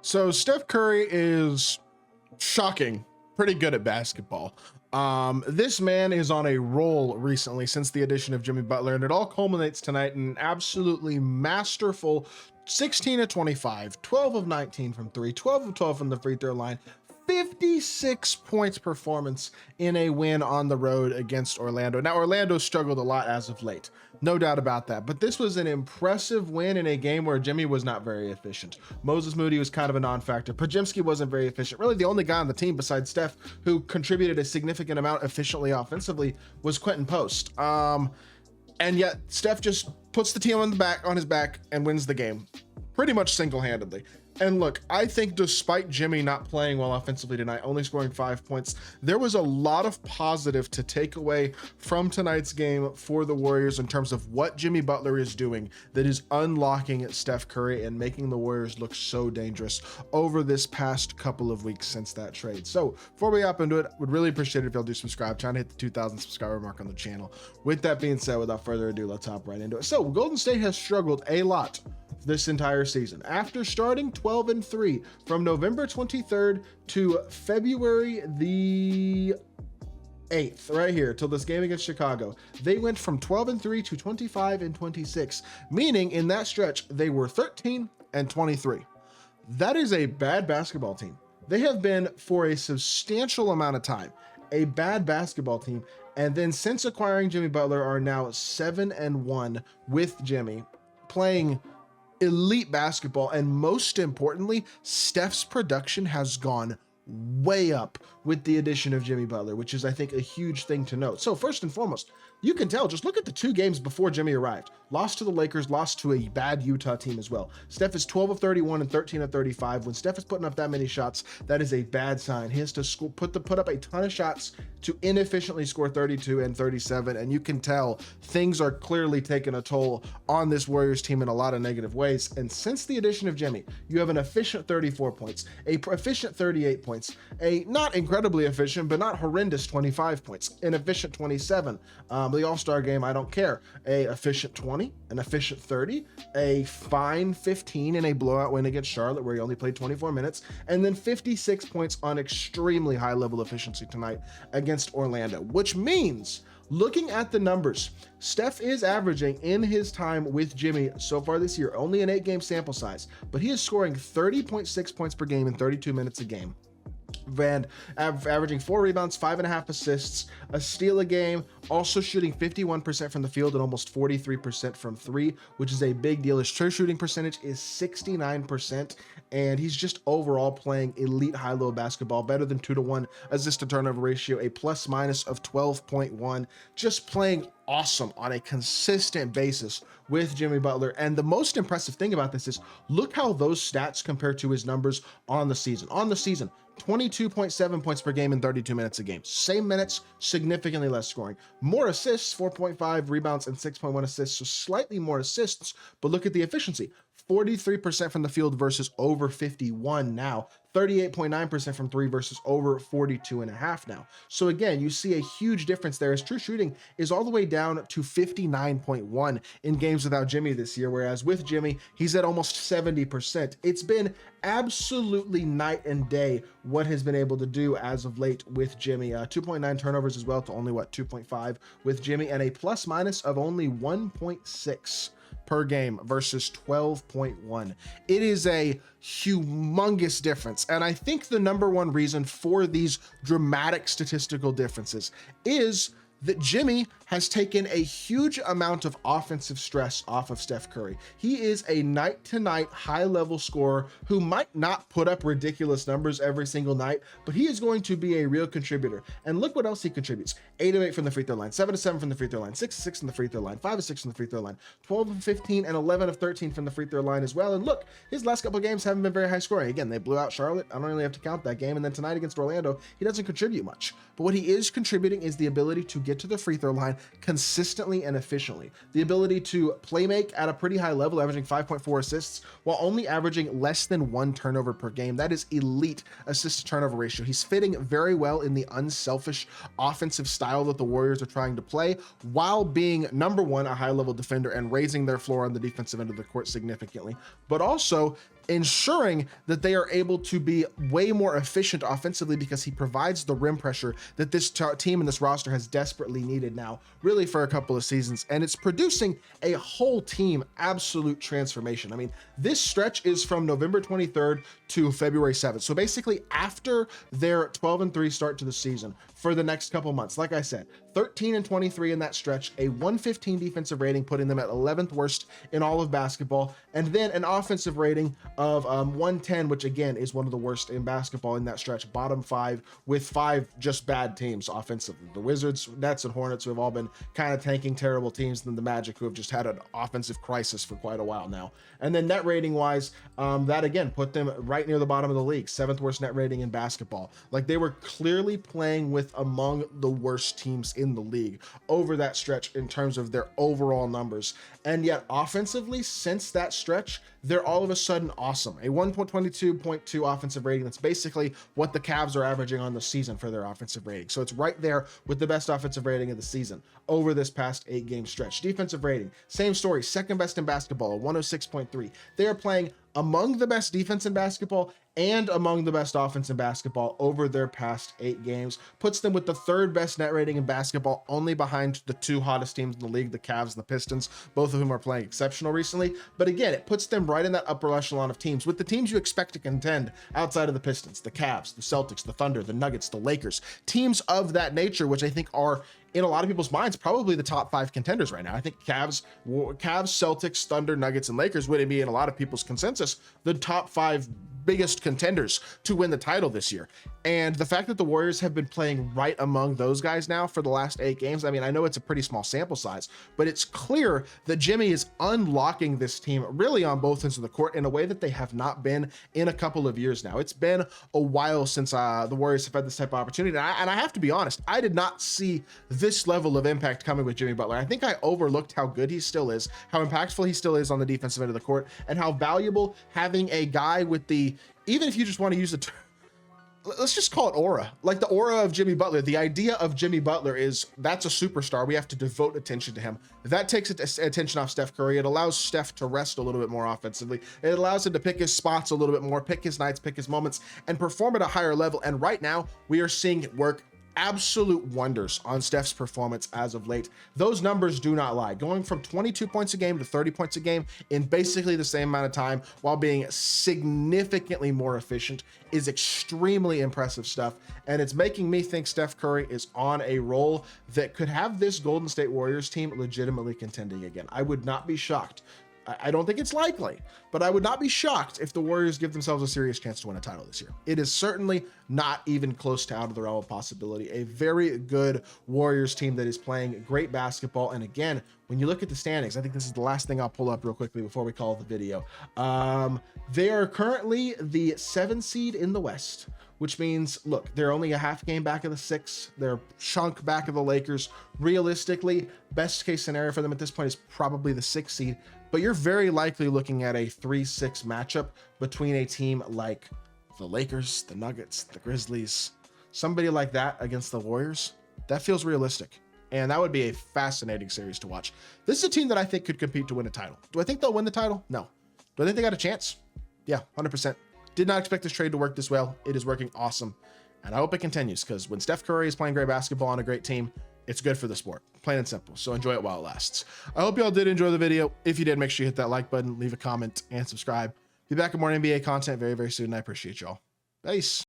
So Steph Curry is shocking, pretty good at basketball. This man is on a roll recently since the addition of Jimmy Butler, and it all culminates tonight in an absolutely masterful 16 of 25, 12 of 19 from three, 12 of 12 from the free throw line, 56 points performance in a win on the road against Orlando. Now, Orlando struggled a lot as of late, no doubt about that, but this was an impressive win in a game where Jimmy was not very efficient. Moses Moody was kind of a non-factor. Podziemski wasn't very efficient. Really, the only guy on the team besides Steph who contributed a significant amount efficiently offensively was Quentin Post. And yet Steph just puts the team on his back and wins the game pretty much single-handedly. And look, I think despite Jimmy not playing well offensively tonight, only scoring 5 points, there was a lot of positive to take away from tonight's game for the Warriors in terms of what Jimmy Butler is doing that is unlocking Steph Curry and making the Warriors look so dangerous over this past couple of weeks since that trade. So before we hop into it, would really appreciate it if y'all do subscribe, trying to hit the 2,000 subscriber mark on the channel. With that being said, without further ado, let's hop right into it. So Golden State has struggled a lot this entire season. After starting 12-3 from November 23rd to February the 8th, right here, till this game against Chicago, they went from 12-3 to 25-26, meaning in that stretch, they were 13-23. That is a bad basketball team. They have been, for a substantial amount of time, a bad basketball team. And then since acquiring Jimmy Butler, are now 7-1 with Jimmy, playing elite basketball. And most importantly, Steph's production has gone way up with the addition of Jimmy Butler, which is, I think, a huge thing to note. So first and foremost, you can tell, just look at the two games before Jimmy arrived. Lost to the Lakers, lost to a bad Utah team as well. Steph is 12 of 31 and 13 of 35. When Steph is putting up that many shots, that is a bad sign. He has to put up a ton of shots to inefficiently score 32 and 37. And you can tell things are clearly taking a toll on this Warriors team in a lot of negative ways. And since the addition of Jimmy, you have an efficient 34 points, a efficient 38 points, a not incredibly efficient, but not horrendous 25 points, an efficient 27. The All-Star game, I don't care. A efficient 20, an efficient 30, a fine 15 in a blowout win against Charlotte where he only played 24 minutes, and then 56 points on extremely high level efficiency tonight against Orlando, which means, looking at the numbers, Steph is averaging in his time with Jimmy so far this year, only an 8-game sample size, but he is scoring 30.6 points per game in 32 minutes a game. Van averaging 4 rebounds, 5.5 assists, a steal a game, also shooting 51% from the field and almost 43% from three, which is a big deal. His true shooting percentage is 69%, and he's just overall playing elite high-low basketball, better than 2-to-1 assist to turnover ratio, a plus minus of 12.1, just playing awesome on a consistent basis with Jimmy Butler. And the most impressive thing about this is look how those stats compare to his numbers on the season. On the season, 22.7 points per game in 32 minutes a game. Same minutes, significantly less scoring. More assists, 4.5 rebounds and 6.1 assists, so slightly more assists, but look at the efficiency. 43% from the field versus over 51 now. 38.9% from three versus over 42.5 now. So again, you see a huge difference there. His true shooting is all the way down to 59.1 in games without Jimmy this year, whereas with Jimmy, he's at almost 70%. It's been absolutely night and day what has been able to do as of late with Jimmy. 2.9 turnovers as well to only 2.5 with Jimmy, and a plus minus of only 1.6 per game versus 12.1. It is a humongous difference. And I think the number one reason for these dramatic statistical differences is that Jimmy has taken a huge amount of offensive stress off of Steph Curry. He is a night-to-night high-level scorer who might not put up ridiculous numbers every single night, but he is going to be a real contributor. And look what else he contributes. 8 of 8 from the free throw line, 7 of 7 from the free throw line, 6 of 6 from the free throw line, 5 of 6 from the free throw line, 12 of 15 and 11 of 13 from the free throw line as well. And look, his last couple of games haven't been very high scoring. Again, they blew out Charlotte. I don't really have to count that game. And then tonight against Orlando, he doesn't contribute much. But what he is contributing is the ability to get to the free throw line consistently and efficiently. The ability to play make at a pretty high level, averaging 5.4 assists while only averaging less than 1 turnover per game. That is elite assist to turnover ratio. He's fitting very well in the unselfish offensive style that the Warriors are trying to play, while being number one, a high level defender and raising their floor on the defensive end of the court significantly, but also ensuring that they are able to be way more efficient offensively because he provides the rim pressure that this team and this roster has desperately needed now, really for a couple of seasons. And it's producing a whole team absolute transformation. I mean, this stretch is from November 23rd to February 7th. So basically after their 12-3 start to the season for the next couple months, like I said, 13-23 in that stretch, a 115 defensive rating, putting them at 11th worst in all of basketball, and then an offensive rating of 110, which again is one of the worst in basketball in that stretch, bottom 5, with 5 just bad teams offensively. The Wizards, Nets, and Hornets, who have all been kind of tanking terrible teams, and the Magic, who have just had an offensive crisis for quite a while now. And then net rating wise, that again put them right near the bottom of the league, 7th worst net rating in basketball. Like, they were clearly playing with among the worst teams in the league over that stretch in terms of their overall numbers. And yet offensively, since that stretch, they're all of a sudden awesome. A 122.2 offensive rating. That's basically what the Cavs are averaging on the season for their offensive rating. So it's right there with the best offensive rating of the season over this past 8-game stretch. Defensive rating, same story, second best in basketball, a 106.3. They are playing among the best defense in basketball and among the best offense in basketball over their past 8 games, puts them with the 3rd best net rating in basketball, only behind the 2 hottest teams in the league, the Cavs and the Pistons, both of whom are playing exceptional recently. But again, it puts them right in that upper echelon of teams with the teams you expect to contend outside of the Pistons, the Cavs, the Celtics, the Thunder, the Nuggets, the Lakers, teams of that nature, which I think are, in a lot of people's minds, probably the top 5 contenders right now. I think Cavs, Celtics, Thunder, Nuggets, and Lakers would be, in a lot of people's consensus, the top 5 biggest contenders to win the title this year. And the fact that the Warriors have been playing right among those guys now for the last 8 games, I mean, I know it's a pretty small sample size, but it's clear that Jimmy is unlocking this team really on both ends of the court in a way that they have not been in a couple of years now. It's been a while since the Warriors have had this type of opportunity. And I have to be honest, I did not see this level of impact coming with Jimmy Butler. I think I overlooked how good he still is, how impactful he still is on the defensive end of the court, and how valuable having a guy with the, even if you just want to use the term, let's just call it aura, like the aura of Jimmy Butler. The idea of Jimmy Butler is that's a superstar. We have to devote attention to him. That takes attention off Steph Curry. It allows Steph to rest a little bit more offensively. It allows him to pick his spots a little bit more, pick his nights, pick his moments, and perform at a higher level. And right now we are seeing it work absolute wonders on Steph's performance as of late. Those numbers do not lie. Going from 22 points a game to 30 points a game in basically the same amount of time while being significantly more efficient is extremely impressive stuff. And it's making me think Steph Curry is on a roll that could have this Golden State Warriors team legitimately contending again. I would not be shocked. I don't think it's likely, but I would not be shocked if the Warriors give themselves a serious chance to win a title this year. It is certainly not even close to out of the realm of possibility. A very good Warriors team that is playing great basketball. And again, when you look at the standings, I think this is the last thing I'll pull up real quickly before we call the video. They are currently the 7 seed in the West, which means, look, they're only a half game back of the 6. They're a chunk back of the Lakers. Realistically, best case scenario for them at this point is probably the 6 seed, but you're very likely looking at a 3-6 matchup between a team like the Lakers, the Nuggets, the Grizzlies, somebody like that against the Warriors. That feels realistic. And that would be a fascinating series to watch. This is a team that I think could compete to win a title. Do I think they'll win the title? No. Do I think they got a chance? Yeah, 100%. Did not expect this trade to work this well. It is working awesome. And I hope it continues, because when Steph Curry is playing great basketball on a great team, it's good for the sport, plain and simple. So enjoy it while it lasts. I hope y'all did enjoy the video. If you did, make sure you hit that like button, leave a comment, and subscribe. Be back with more NBA content very, very soon. I appreciate y'all. Peace.